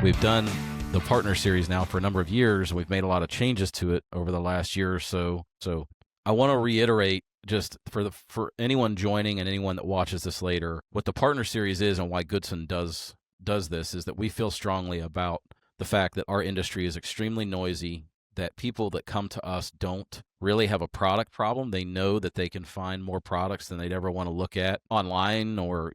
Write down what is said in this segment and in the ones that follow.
We've done the partner series now for a number of years. We've made a lot of changes to it over the last year or so. So I want to reiterate, just for anyone joining and anyone that watches this later, what the partner series is and why Goodson does this is that we feel strongly about the fact that our industry is extremely noisy, that people that come to us don't really have a product problem. They know that they can find more products than they'd ever want to look at online, or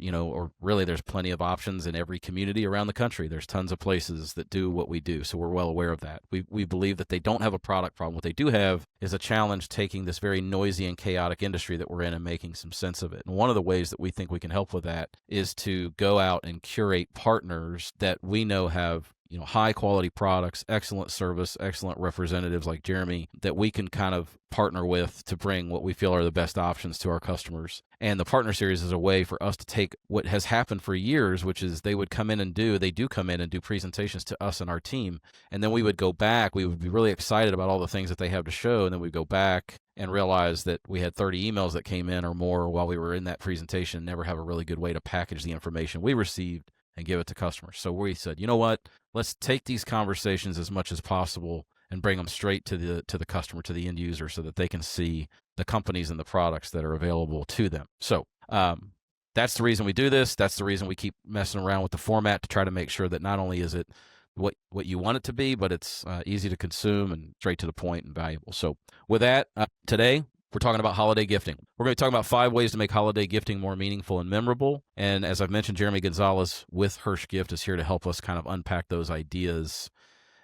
really there's plenty of options in every community around the country. There's tons of places that do what we do. So we're well aware of that. We believe that they don't have a product problem. What they do have is a challenge taking this very noisy and chaotic industry that we're in and making some sense of it. And one of the ways that we think we can help with that is to go out and curate partners that we know have high quality products, excellent service, excellent representatives like Jeremy that we can kind of partner with to bring what we feel are the best options to our customers. And the partner series is a way for us to take what has happened for years, which is they do come in and do presentations to us and our team. And then we would go back, we would be really excited about all the things that they have to show. And then we'd go back and realize that we had 30 emails that came in or more while we were in that presentation, and never have a really good way to package the information we received and give it to customers. So we said, you know what, let's take these conversations as much as possible and bring them straight to the customer, to the end user, so that they can see the companies and the products that are available to them. So that's the reason we do this. That's the reason we keep messing around with the format, to try to make sure that not only is it what you want it to be, but it's easy to consume and straight to the point and valuable. So with that, today, we're talking about holiday gifting. We're going to talk about 5 ways to make holiday gifting more meaningful and memorable. And as I've mentioned, Jeremy Gonzalez with Hirsch Gift is here to help us kind of unpack those ideas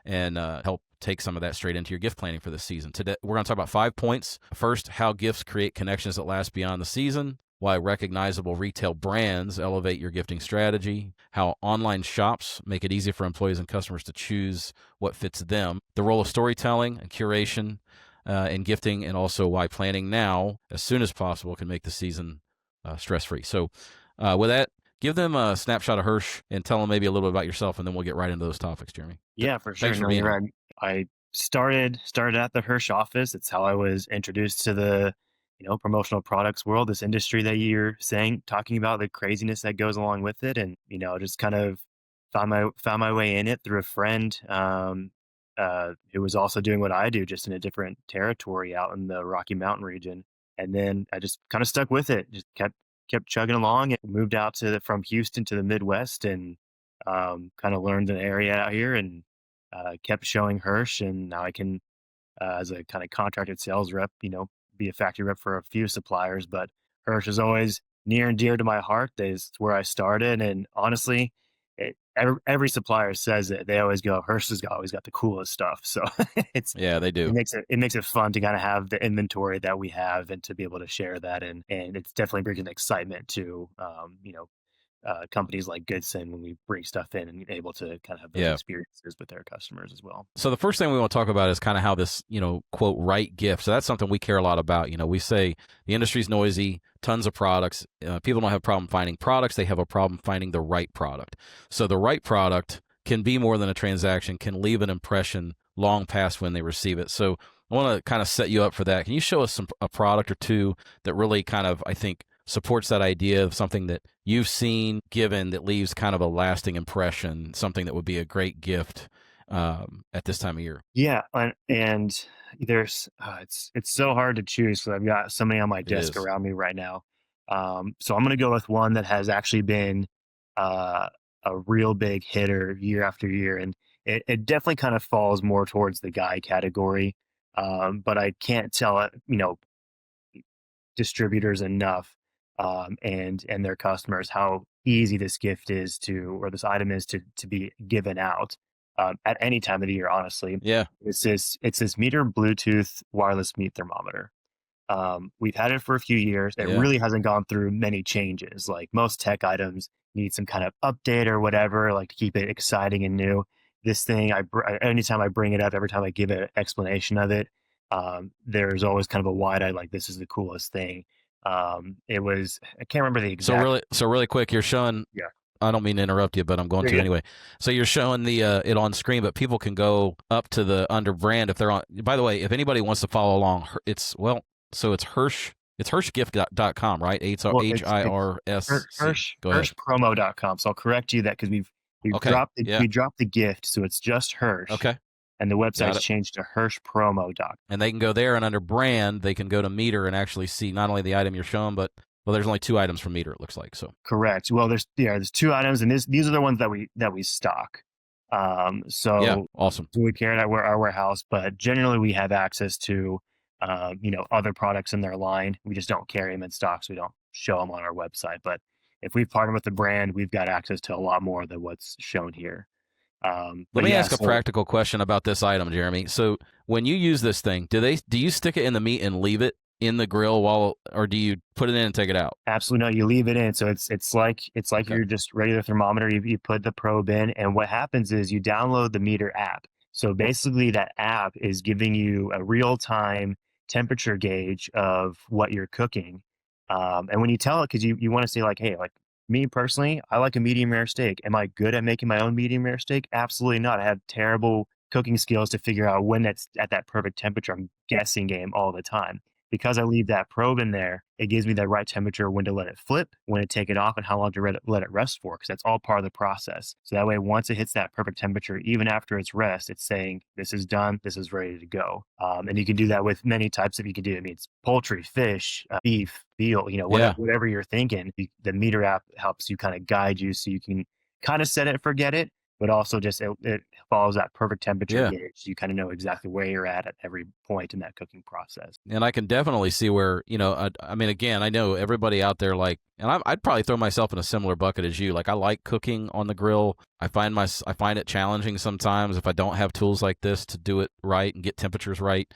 and help take some of that straight into your gift planning for this season. Today, we're going to talk about 5 points. First, how gifts create connections that last beyond the season. Why recognizable retail brands elevate your gifting strategy. How online shops make it easy for employees and customers to choose what fits them. The role of storytelling and curation in gifting, and also why planning now as soon as possible can make the season stress-free. So with that, give them a snapshot of Hirsch and tell them maybe a little bit about yourself, and then we'll get right into those topics, Jeremy. Yeah, for sure. Thanks for being here. I started at the Hirsch office. It's how I was introduced to the promotional products world, this industry that you're talking about, the craziness that goes along with it, and just kind of found my way in it through a friend who was also doing what I do, just in a different territory out in the Rocky Mountain region. And then I just kind of stuck with it, just kept chugging along, and moved out from Houston to the Midwest, and kind of learned an area out here, and kept showing Hirsch. And now I can, as a kind of contracted sales rep, be a factory rep for a few suppliers. But Hirsch is always near and dear to my heart. It's where I started. And honestly, every supplier says it. They always go, Hirsch has always got the coolest stuff. So they do. It makes it fun to kind of have the inventory that we have, and to be able to share that. And it's definitely bringing excitement to, companies like Goodson when we bring stuff in and able to kind of have those experiences with their customers as well. So the first thing we want to talk about is kind of how this, quote, right gift. So that's something we care a lot about. We say the industry's noisy, tons of products. People don't have a problem finding products. They have a problem finding the right product. So the right product can be more than a transaction, can leave an impression long past when they receive it. So I want to kind of set you up for that. Can you show us a product or two that really kind of, I think, supports that idea of something that you've seen given that leaves kind of a lasting impression, something that would be a great gift at this time of year? Yeah. And there's, it's so hard to choose. So I've got so many on my desk around me right now. So I'm going to go with one that has actually been a real big hitter year after year. And it definitely kind of falls more towards the guy category. But I can't tell distributors enough and their customers how easy this gift is or this item is to be given out at any time of the year, honestly. Yeah. It's this Meter Bluetooth wireless meat thermometer. We've had it for a few years. It really hasn't gone through many changes. Like most tech items need some kind of update or whatever, like to keep it exciting and new. This thing, anytime I bring it up, every time I give an explanation of it, there's always kind of a wide eye, like, this is the coolest thing. I can't remember the exact. So really quick, you're showing. Yeah. I don't mean to interrupt you, but I'm going to anyway. So you're showing it on screen, but people can go up to the under brand if they're on. By the way, if anybody wants to follow along, it's Hirsch. It's hirschgift.com, right? H-I-R-S. Hirschpromo.com. So I'll correct you that, because Okay. Yeah. We dropped the gift, so it's just Hirsch, Okay. and the Got website's it. changed to hirschpromo.com. And they can go there, and under brand, they can go to meter and actually see not only the item you're showing, but well, there's only 2 items from meter, it looks like. So Correct. Well, there's 2 items, and these are the ones that we stock. yeah, So awesome. we carry it at our warehouse, but generally we have access to, other products in their line. We just don't carry them in stock, so we don't show them on our website. But if we've partnered with the brand, we've got access to a lot more than what's shown here. Let But me yeah, ask a so practical question about this item, Jeremy. So when you use this thing, do you stick it in the meat and leave it in the grill or do you put it in and take it out? absolutely no, you leave it in. So it's like Okay. your just regular thermometer. You put the probe in, and what happens is you download the meter app. So basically, that app is giving you a real time temperature gauge of what you're cooking. And when you tell it, because you want to say like, hey, like me personally, I like a medium rare steak. Am I good at making my own medium rare steak? Absolutely not. I have terrible cooking skills to figure out when that's at that perfect temperature. I'm guessing game all the time. Because I leave that probe in there, it gives me that right temperature, when to let it flip, when to take it off, and how long to let it rest for, because that's all part of the process. So that way, once it hits that perfect temperature, even after its rest, it's saying, this is done, this is ready to go. And you can do that with many types of, you can do, I mean, it's poultry, fish, beef, veal, Yeah. whatever you're thinking. The meter app helps you kind of guide you so you can kind of set it and forget it, but also just it follows that perfect temperature Yeah. gauge. So you kind of know exactly where you're at every point in that cooking process. And I can definitely see where, I mean, again, I know everybody out there and I'd probably throw myself in a similar bucket as you. Like, I like cooking on the grill. I find it challenging sometimes if I don't have tools like this to do it right and get temperatures right.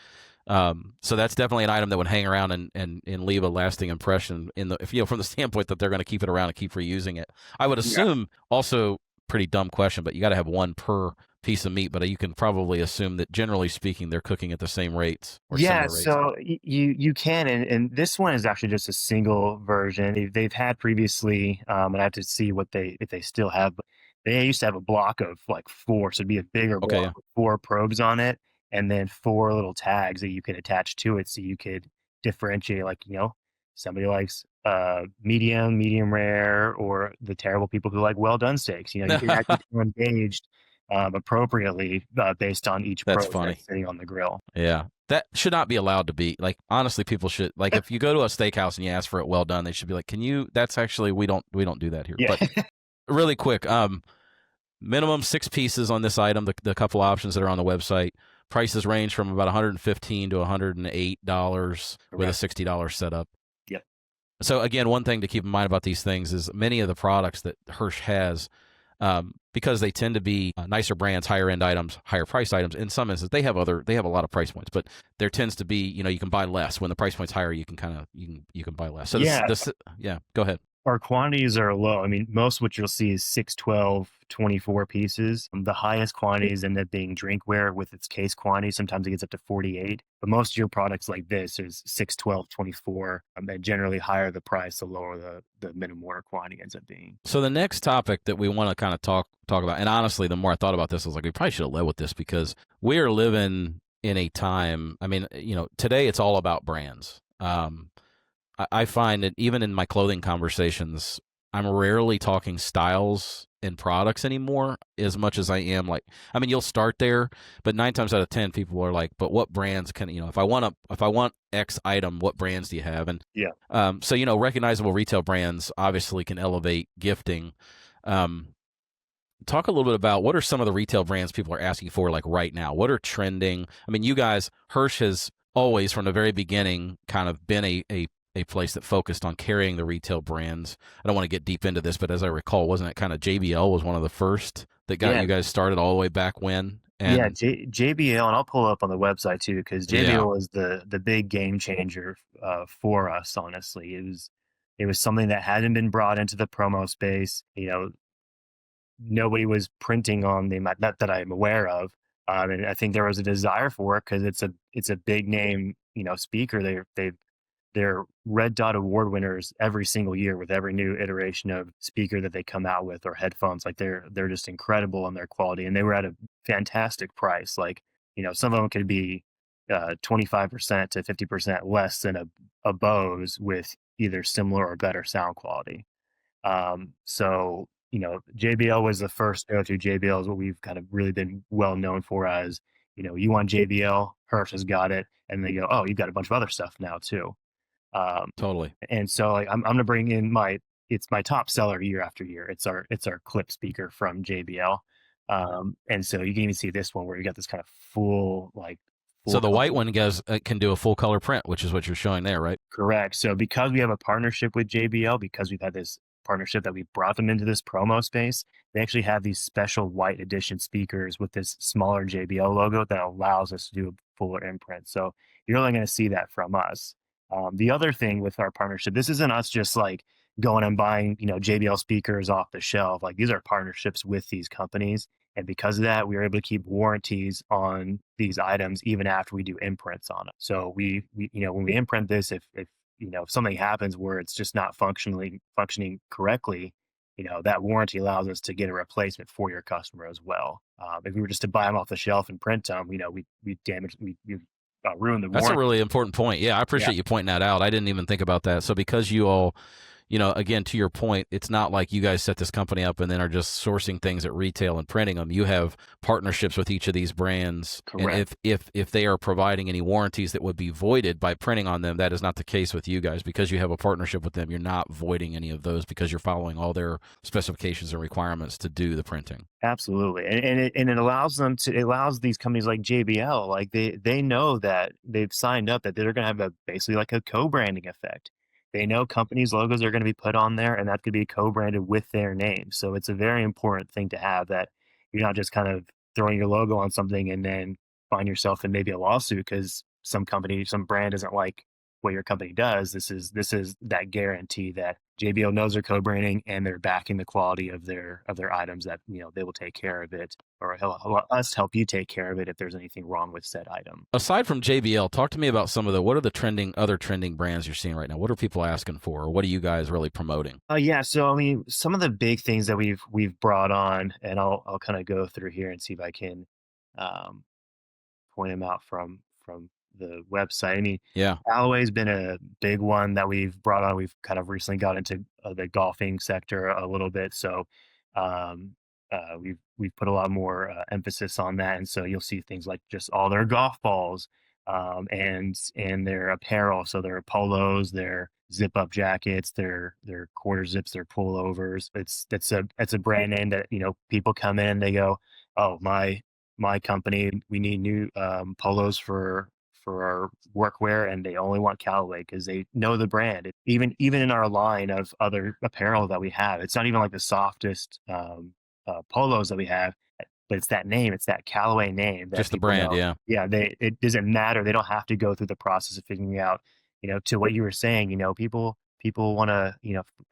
So that's definitely an item that would hang around and leave a lasting impression from the standpoint that they're going to keep it around and keep reusing it. I would Yeah. assume also, pretty dumb question, but you got to have one per piece of meat, but you can probably assume that generally speaking, they're cooking at the same rates or Yeah, similar rates. so you can, and this one is actually just a single version. They've had previously, and I have to see what they if they still have. But they used to have a block of like 4, so it'd be a bigger Okay, block yeah. with 4 probes on it, and then 4 little tags that you could attach to it, so you could differentiate. Like somebody likes medium rare, or the terrible people who like well done steaks. You can actually engaged appropriately based on each That's probe funny. that's sitting on the grill. Yeah. That should not be allowed to be. Like, honestly, people should, like, if you go to a steakhouse and you ask for it well done, they should be like, that's actually, we don't do that here. Yeah. But really quick, minimum 6 pieces on this item, the couple options that are on the website. Prices range from about $115 to $108 with a Correct. $60 setup. Yep. So again, one thing to keep in mind about these things is many of the products that Hirsch has, because they tend to be nicer brands, higher end items, higher price items. In some instances, they have a lot of price points, but there tends to be, you can buy less when the price point's higher. You can buy less. So Yeah. yeah, go ahead. Our quantities are low. I mean, most what you'll see is 6, 12, 24 pieces. The highest quantities end up being drinkware with its case quantity. Sometimes it gets up to 48. But most of your products like this is 6, 12, 24. And generally higher the price, the lower the minimum order quantity ends up being. So the next topic that we want to kind of talk about, and honestly, the more I thought about this, I was like, we probably should have led with this because we are living in a time. I mean, today it's all about brands. I find that even in my clothing conversations, I'm rarely talking styles and products anymore as much as I am like, I mean, you'll start there, but 9 times out of 10, people are like, but what brands can, if I want X item, what brands do you have? And yeah, so, recognizable retail brands obviously can elevate gifting. Talk a little bit about what are some of the retail brands people are asking for, like right now? What are trending? I mean, you guys, Hirsch has always, from the very beginning, kind of been a place that focused on carrying the retail brands. I don't want to get deep into this, but as I recall, wasn't it kind of JBL was one of the first that got you guys started all the way back when? And JBL, and I'll pull up on the website too, because JBL was the big game changer for us. Honestly, it was something that hadn't been brought into the promo space. Nobody was printing on them, not that I'm aware of. And I think there was a desire for it because it's a big name, speaker. They're Red Dot Award winners every single year with every new iteration of speaker that they come out with, or headphones. Like they're just incredible in their quality, and they were at a fantastic price. Like some of them could be 25% to 50% less than a Bose with either similar or better sound quality. So JBL was the first go-to. JBL is what we've kind of really been well known for as, you want JBL, Hirsch has got it, and they go, oh, you've got a bunch of other stuff now too. Um, Totally. and so like I'm gonna bring in it's my top seller year after year. It's our clip speaker from JBL. And so you can even see this one where you got this kind of So full the white color. one can do a full color print, which is what you're showing there, right? Correct. So because we have a partnership with JBL, because we've had this partnership that we brought them into this promo space, they actually have these special white edition speakers with this smaller JBL logo that allows us to do a fuller imprint. So you're only going to see that from us. The other thing with our partnership, this isn't us just like going and buying, JBL speakers off the shelf. Like these are partnerships with these companies. And because of that, we were able to keep warranties on these items even after we do imprints on them. So when we imprint this, if something happens where it's just not functioning correctly, that warranty allows us to get a replacement for your customer as well. If we were just to buy them off the shelf and print them, we damage, we ruin the That's a warranty. really important point. Yeah, I Yeah, appreciate you pointing that out. I didn't even think about that. So because you all, again, to your point, it's not like you guys set this company up and then are just sourcing things at retail and printing them. You have partnerships with each of these brands. And correct. if they are providing any warranties that would be voided by printing on them, that is not the case with you guys. Because you have a partnership with them, you're not voiding any of those because you're following all their specifications and requirements to do the printing. Absolutely. And it allows these companies like JBL, like they know that they've signed up that they're going to have basically like a co-branding effect. They know companies' logos are going to be put on there and that could be co-branded with their name. So it's a very important thing to have that you're not just kind of throwing your logo on something and then find yourself in maybe a lawsuit because some brand doesn't like what your company does. This is that guarantee that JBL knows they're co-branding and they're backing the quality of their items that they will take care of it or us help you take care of it if there's anything wrong with said item. Aside from JBL, talk to me about what are the other trending brands you're seeing right now? What are people asking for? Or what are you guys really promoting? Yeah, so I mean, some of the big things that we've brought on, and I'll kind of go through here and see if I can um, point them out from the website. I mean, Yeah. Callaway's been a big one that we've brought on. We've kind of recently got into the golfing sector a little bit, so um, we've put a lot more emphasis on that. And so you'll see things like just all their golf balls and their apparel. So their polos, their zip up jackets, their quarter zips, their pullovers. It's a brand name that people come in, they go, oh my company, we need new polos for our workwear, and they only want Callaway because they know the brand. Even in our line of other apparel that we have, it's not even like the softest polos that we have, but it's that name, it's that Callaway name that Just the people brand, know. yeah. Yeah, it doesn't matter. They don't have to go through the process of figuring out, to what you were saying. People want to,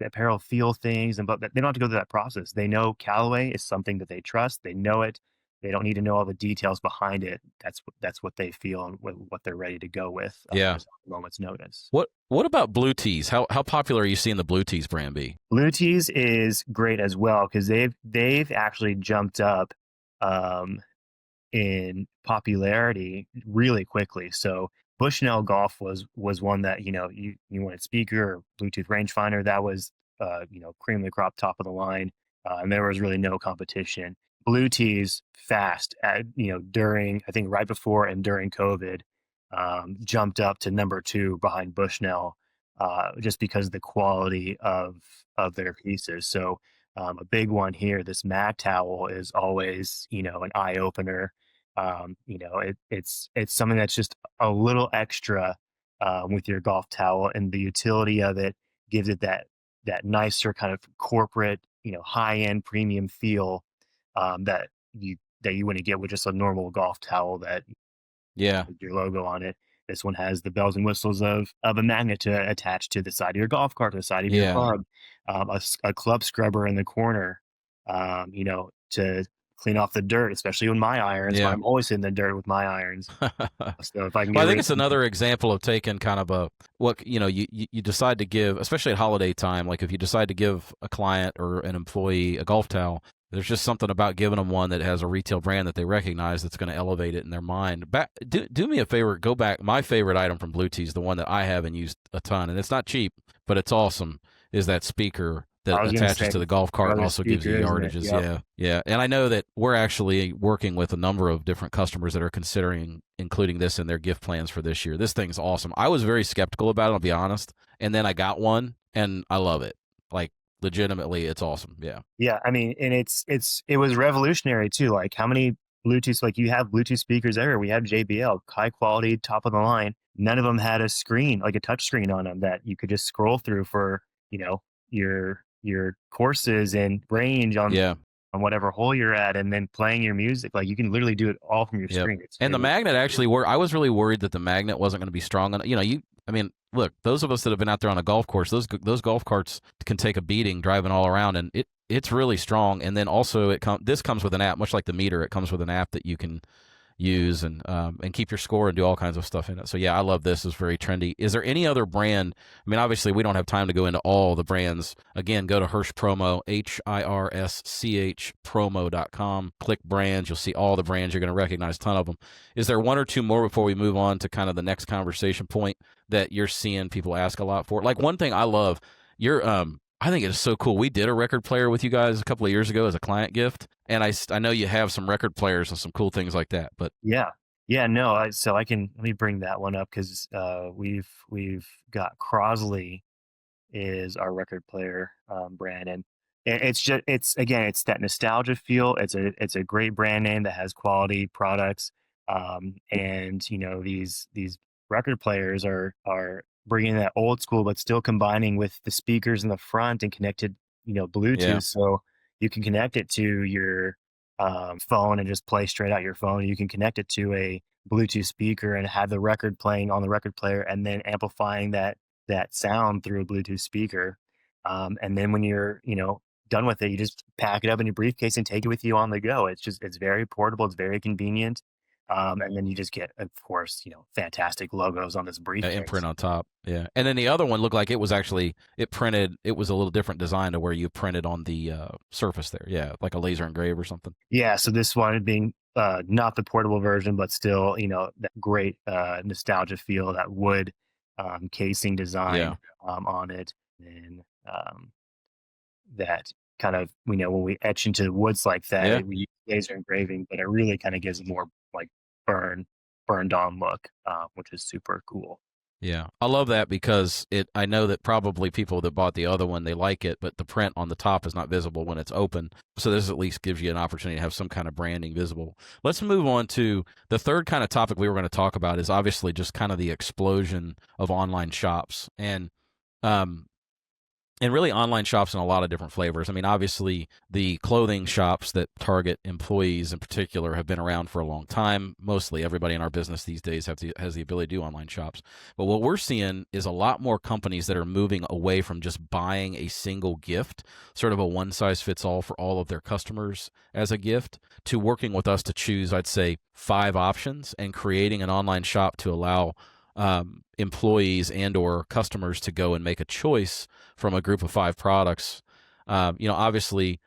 apparel feel things, but they don't have to go through that process. They know Callaway is something that they trust. They know it. They don't need to know all the details behind it. That's what they feel and what they're ready to go with Yeah. just at a moment's notice. What about Blue Tees? How popular are you seeing the Blue Tees brand be? Blue Tees is great as well because they've actually jumped up um, in popularity really quickly. So Bushnell Golf was one that you wanted speaker or Bluetooth rangefinder. That was cream of the crop, top of the line, and there was really no competition. Blue Tees fast at during, I think, right before and during COVID, jumped up to number two behind Bushnell, just because of the quality of their pieces. So a big one here, this mag towel is always an eye opener. It's something that's just a little extra with your golf towel, and the utility of it gives it that nicer kind of corporate, high end premium feel that you wouldn't get with just a normal golf towel that Yeah. with your logo on it. This one has the bells and whistles of a magnet to attach to the side of your golf cart, to the side of your Yeah. club, a club scrubber in the corner, to clean off the dirt, especially with my irons. Yeah. I'm always in the dirt with my irons. So if I can Well, I get think it's another example of taking kind of you decide to give, especially at holiday time, like if you decide to give a client or an employee a golf towel, there's just something about giving them one that has a retail brand that they recognize that's going to elevate it in their mind. Do me a favor, go back. My favorite item from Blue Tees, the one that I have and used a ton, and it's not cheap, but it's awesome, is that speaker I that was gonna attaches say to the golf cart and brother also gives you speaker, isn't it? yardages. Yep. Yeah, yeah. And I know that we're actually working with a number of different customers that are considering including this in their gift plans for this year. This thing's awesome. I was very skeptical about it, I'll be honest, and then I got one and I love it. Like legitimately, it's awesome. Yeah, Yeah, I mean, and it was revolutionary too. Like how many Bluetooth, like you have Bluetooth speakers everywhere. We have JBL, high quality, top of the line. None of them had a screen, like a touch screen on them that you could just scroll through for, your courses and range yeah. on whatever hole you're at, and then playing your music. Like you can literally do it all from your Yep. screen. And It the was magnet actually were I was really worried that the magnet wasn't going to be strong enough. I mean, look, those of us that have been out there on a golf course, those golf carts can take a beating driving all around, and it's really strong. And then also this comes with an app, much like the meter. It comes with an app that you can use and keep your score and do all kinds of stuff in it. So yeah, I love this. It's very trendy. Is there any other brand? I mean, obviously we don't have time to go into all the brands. Again, go to Hirsch Promo, HIRSCH promo.com. Click brands. You'll see all the brands. You're going to recognize a ton of them. Is there one or two more before we move on to kind of the next conversation point that you're seeing people ask a lot for? Like one thing I love, I think it is so cool. We did a record player with you guys a couple of years ago as a client gift, and I know you have some record players and some cool things like that. But Yeah. Yeah, no, so I can let me bring that one up because we've got Crosley is our record player brand, and it's again it's that nostalgia feel. It's a great brand name that has quality products, and these record players are bringing that old school, but still combining with the speakers in the front and connected yeah, Bluetooth, so you can connect it to your phone and just play straight out your phone. You can connect it to a Bluetooth speaker and have the record playing on the record player, and then amplifying that sound through a Bluetooth speaker. And then when you're, done with it, you just pack it up in your briefcase and take it with you on the go. It's very portable. It's very convenient. And then you just get, of course, fantastic logos on this briefcase. imprint on top. Yeah, and then the other one looked like it was actually it printed. It was a little different design to where you printed on the surface there. Yeah, like a laser engrave or something. Yeah. So this one being not the portable version, but still, that great nostalgia feel, that wood casing Yeah, design on it. And that kind of, when we etch into woods like that, yeah. we use laser engraving, but it really kind of gives a more like burned on look, which is super cool. Yeah, I love that because I know that probably people that bought the other one they like it, but the print on the top is not visible when it's open. So this at least gives you an opportunity to have some kind of branding visible. Let's move on to the third kind of topic we were going to talk about is obviously just kind of the explosion of online shops um, and really online shops in a lot of different flavors. I mean, obviously, the clothing shops that target employees in particular have been around for a long time. Mostly everybody in our business these days has the ability to do online shops. But what we're seeing is a lot more companies that are moving away from just buying a single gift, sort of a one-size-fits-all for all of their customers as a gift, to working with us to choose, I'd say, 5 options and creating an online shop to allow employees and or customers to go and make a choice from a group of 5 products. Obviously,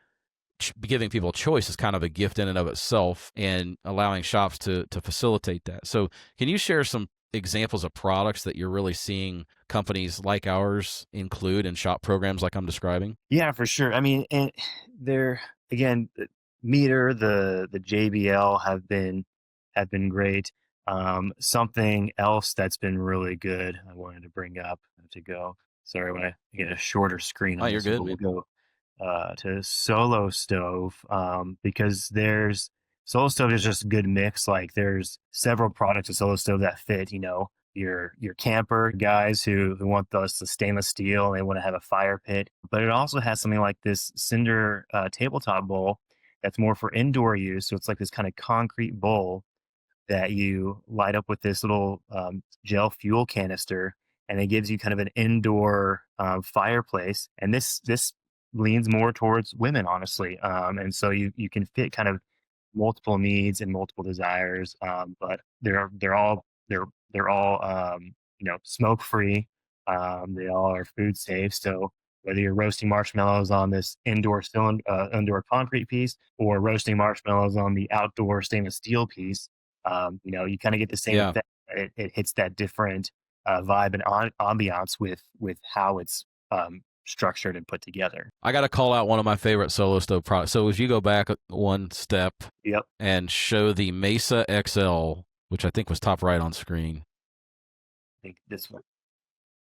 giving people a choice is kind of a gift in and of itself, and allowing shops to facilitate that. So, can you share some examples of products that you're really seeing companies like ours include in shop programs like I'm describing? Yeah, for sure. I mean, and they're again, the Meter, the JBL have been great. Something else that's been really good, I wanted to bring up. I have to go. Sorry, when I get a shorter screen Oh, on you're this one, good, but we'll man. go to Solo Stove, because there's Solo Stove is just a good mix. Like there's several products of Solo Stove that fit, your camper guys who want the stainless steel and they want to have a fire pit. But it also has something like this cinder tabletop bowl that's more for indoor use. So it's like this kind of concrete bowl that you light up with this little gel fuel canister, and it gives you kind of an indoor fireplace. And this leans more towards women, honestly. And so you can fit kind of multiple needs and multiple desires, but they're all smoke free. They all are food safe. So whether you're roasting marshmallows on this indoor concrete piece, or roasting marshmallows on the outdoor stainless steel piece, you kind of get the same Yeah. effect. It hits that different vibe and ambiance with how it's structured and put together. I got to call out one of my favorite Solo Stove products. So if you go back one step Yep. and show the Mesa XL, which I think was top right on screen. I think this one.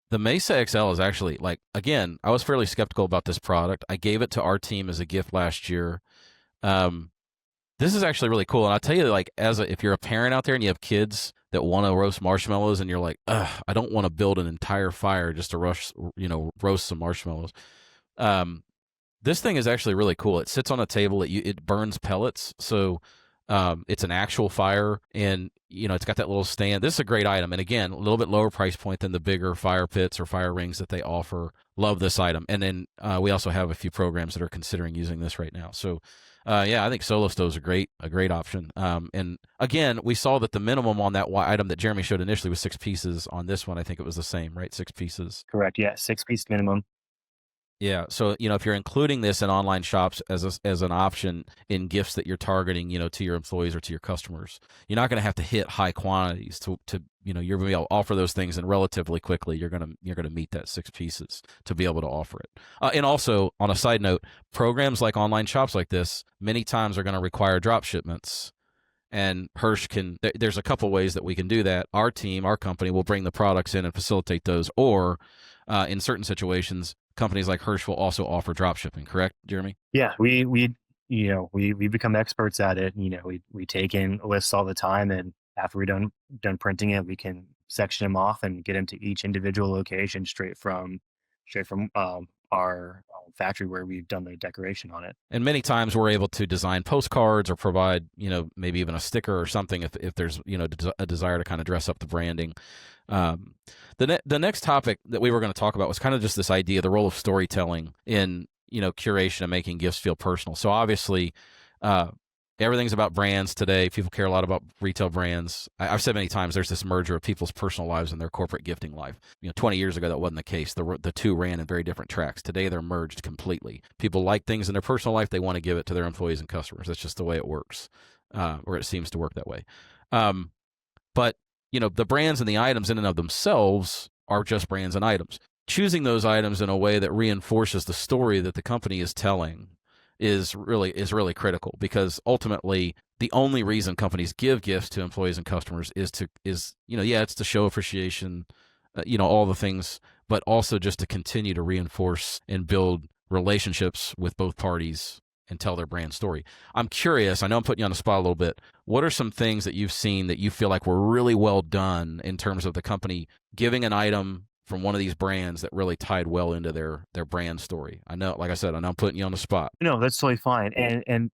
The Mesa XL is actually, like, again, I was fairly skeptical about this product. I gave it to our team as a gift last year. This is actually really cool. And I'll tell you, like, if you're a parent out there and you have kids that want to roast marshmallows and you're like, ugh, I don't want to build an entire fire just to roast some marshmallows. This thing is actually really cool. It sits on a table. It burns pellets. So it's an actual fire, and it's got that little stand. This is a great item, and again, a little bit lower price point than the bigger fire pits or fire rings that they offer. Love this item, and then we also have a few programs that are considering using this right now. So, I think Solo Stove's a great option. And again, we saw that the minimum on that item that Jeremy showed initially was 6 pieces. On this one, I think it was the same, right? 6 pieces. Correct. Yeah, 6-piece minimum. Yeah, so if you're including this in online shops as an option in gifts that you're targeting, to your employees or to your customers, you're not going to have to hit high quantities to you're going to be able to offer those things, and relatively quickly you're going to meet that 6 pieces to be able to offer it. And also, on a side note, programs like online shops like this many times are going to require drop shipments. And Hirsch there's a couple ways that we can do that. Our team, our company, will bring the products in and facilitate those, or in certain situations, companies like Hirsch will also offer drop shipping. Correct, Jeremy? Yeah, we become experts at it. We take in lists all the time, and after we're done printing it, we can section them off and get them to each individual location straight from our factory where we've done the decoration on it. And many times we're able to design postcards or provide, maybe even a sticker or something if there's, a desire to kind of dress up the branding. The next topic that we were going to talk about was kind of just this idea, the role of storytelling in, curation and making gifts feel personal. So obviously, everything's about brands today. People care a lot about retail brands. I've said many times there's this merger of people's personal lives and their corporate gifting life. 20 years ago, that wasn't the case. The two ran in very different tracks. Today, they're merged completely. People like things in their personal life. They want to give it to their employees and customers. That's just the way it works, or it seems to work that way. But, the brands and the items in and of themselves are just brands and items. Choosing those items in a way that reinforces the story that the company is telling is really critical, because ultimately the only reason companies give gifts to employees and customers is it's to show appreciation, all the things, but also just to continue to reinforce and build relationships with both parties and tell their brand story. I'm curious, I know I'm putting you on the spot a little bit. What are some things that you've seen that you feel like were really well done in terms of the company giving an item from one of these brands that really tied well into their brand story? I know, like I said, I know I'm putting you on the spot. No, that's totally fine. And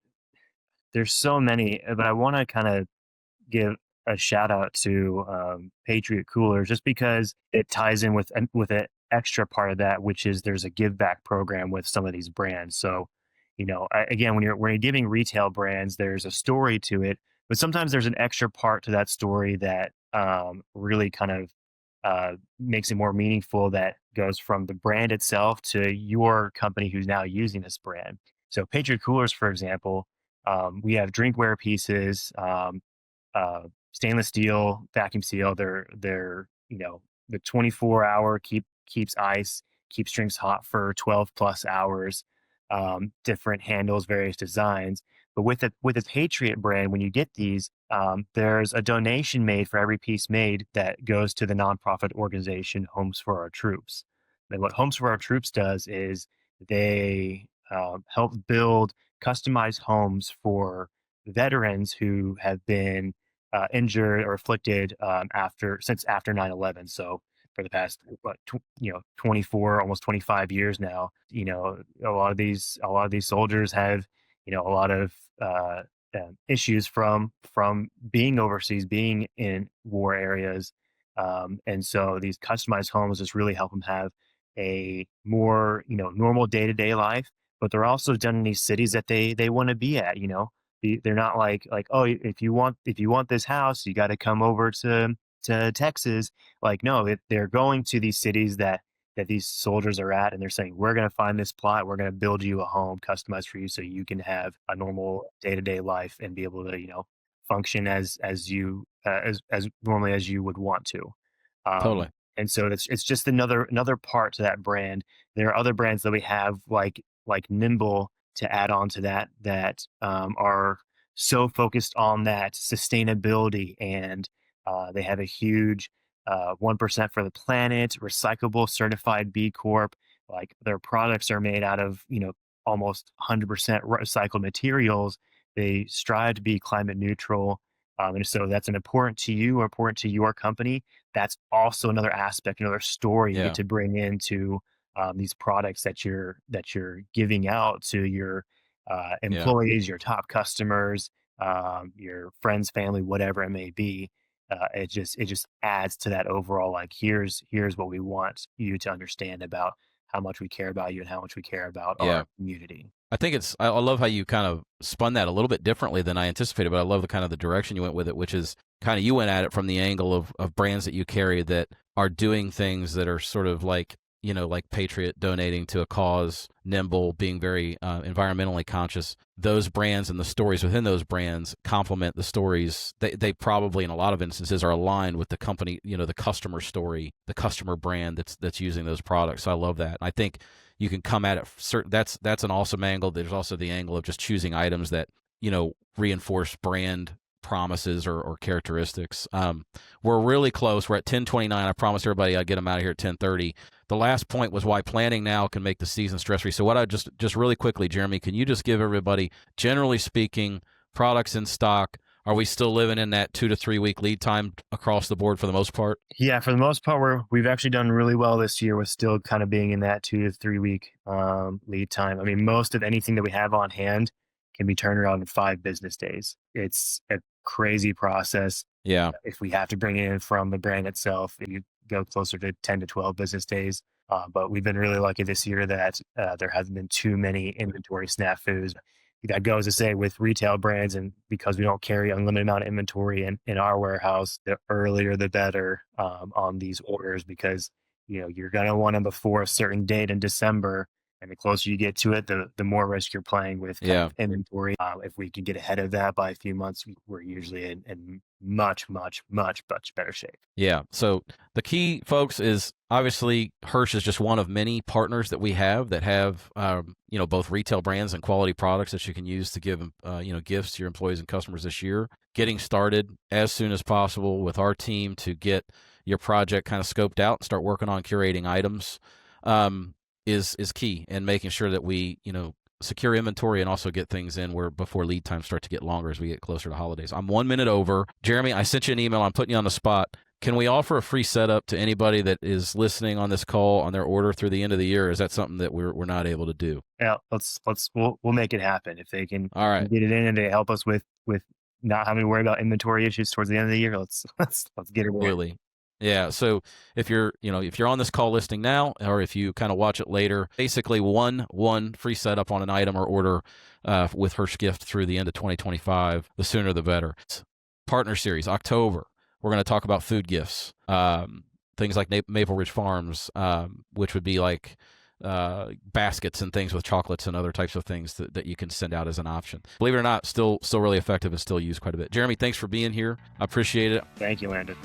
there's so many, but I want to kind of give a shout out to Patriot Coolers, just because it ties in with an extra part of that, which is there's a give back program with some of these brands. So, again, when you're giving retail brands, there's a story to it, but sometimes there's an extra part to that story that really kind of makes it more meaningful, that goes from the brand itself to your company who's now using this brand. So Patriot Coolers, for example, we have drinkware pieces, stainless steel, vacuum seal. They're the 24-hour keeps ice, keeps drinks hot for 12 plus hours. Different handles, various designs. But with the Patriot brand, when you get these, there's a donation made for every piece made that goes to the nonprofit organization Homes for Our Troops. And what Homes for Our Troops does is they help build customized homes for veterans who have been injured or afflicted since after 9/11. So for the past 24, almost 25 years now, a lot of these soldiers have a lot of issues from being overseas, being in war areas, and so these customized homes just really help them have a more normal day-to-day life. But they're also done in these cities that they want to be at. They're not like, oh, if you want this house, you got to come over to Texas. Like, no, they're going to these cities that these soldiers are at, and they're saying, we're going to find this plot, we're going to build you a home customized for you so you can have a normal day-to-day life and be able to function as normally as you would want to. Totally. And so it's just another part to that brand. There are other brands that we have like Nimble to add on to that are so focused on that sustainability, and they have a huge 1% for the planet, recyclable, certified B Corp. Like their products are made out of almost 100% recycled materials. They strive to be climate neutral, and so that's an important to you or important to your company. That's also another aspect, another story you get Yeah. to bring into these products that you're giving out to your Yeah. employees, your top customers, your friends, family, whatever it may be. It just adds to that overall, like, here's what we want you to understand about how much we care about you and how much we care about Yeah. our community. I think I love how you kind of spun that a little bit differently than I anticipated, but I love the kind of the direction you went with it, which is kind of you went at it from the angle of brands that you carry that are doing things that are sort of like, like Patriot donating to a cause, Nimble being very environmentally conscious. Those brands and the stories within those brands complement the stories. They probably in a lot of instances are aligned with the company, the customer story, the customer brand that's using those products. So I love that. I think you can come at it that's an awesome angle. There's also the angle of just choosing items that reinforce brand promises or characteristics. We're really close. We're at 10:29. I promised everybody I'd get them out of here at 10:30. The last point was why planning now can make the season stress-free. So what I just really quickly, Jeremy, can you just give everybody, generally speaking, products in stock? Are we still living in that 2 to 3 week lead time across the board for the most part? Yeah, for the most part, we've actually done really well this year with still kind of being in that 2 to 3 week lead time. I mean, most of anything that we have on hand can be turned around in 5 business days. It's a crazy process. Yeah. If we have to bring it in from the brand itself, you go closer to 10 to 12 business days. But we've been really lucky this year that there hasn't been too many inventory snafus. That goes to say with retail brands, and because we don't carry unlimited amount of inventory in our warehouse, the earlier the better on these orders, because you're going to want them before a certain date in December, and the closer you get to it, the more risk you're playing with kind of inventory. If we can get ahead of that by a few months, we're usually in much, much, much, much better shape. Yeah. So the key, folks, is obviously Hirsch is just one of many partners that we have that have, both retail brands and quality products that you can use to give, gifts to your employees and customers this year. Getting started as soon as possible with our team to get your project kind of scoped out and start working on curating items is key, and making sure that we, secure inventory and also get things in before lead times start to get longer as we get closer to holidays. I'm 1 minute over. Jeremy, I sent you an email. I'm putting you on the spot. Can we offer a free setup to anybody that is listening on this call on their order through the end of the year? Or is that something that we're not able to do? Yeah, we'll make it happen if they can. All right. Get it in and they help us with not having to worry about inventory issues towards the end of the year. Let's get it. Really. Yeah. So if you're on this call listening now, or if you kind of watch it later, basically one free setup on an item or order with Hirsch Gift through the end of 2025, the sooner the better. Partner series, October. We're going to talk about food gifts, things like Maple Ridge Farms, which would be like baskets and things with chocolates and other types of things that you can send out as an option. Believe it or not, still really effective and still used quite a bit. Jeremy, thanks for being here. I appreciate it. Thank you, Landon.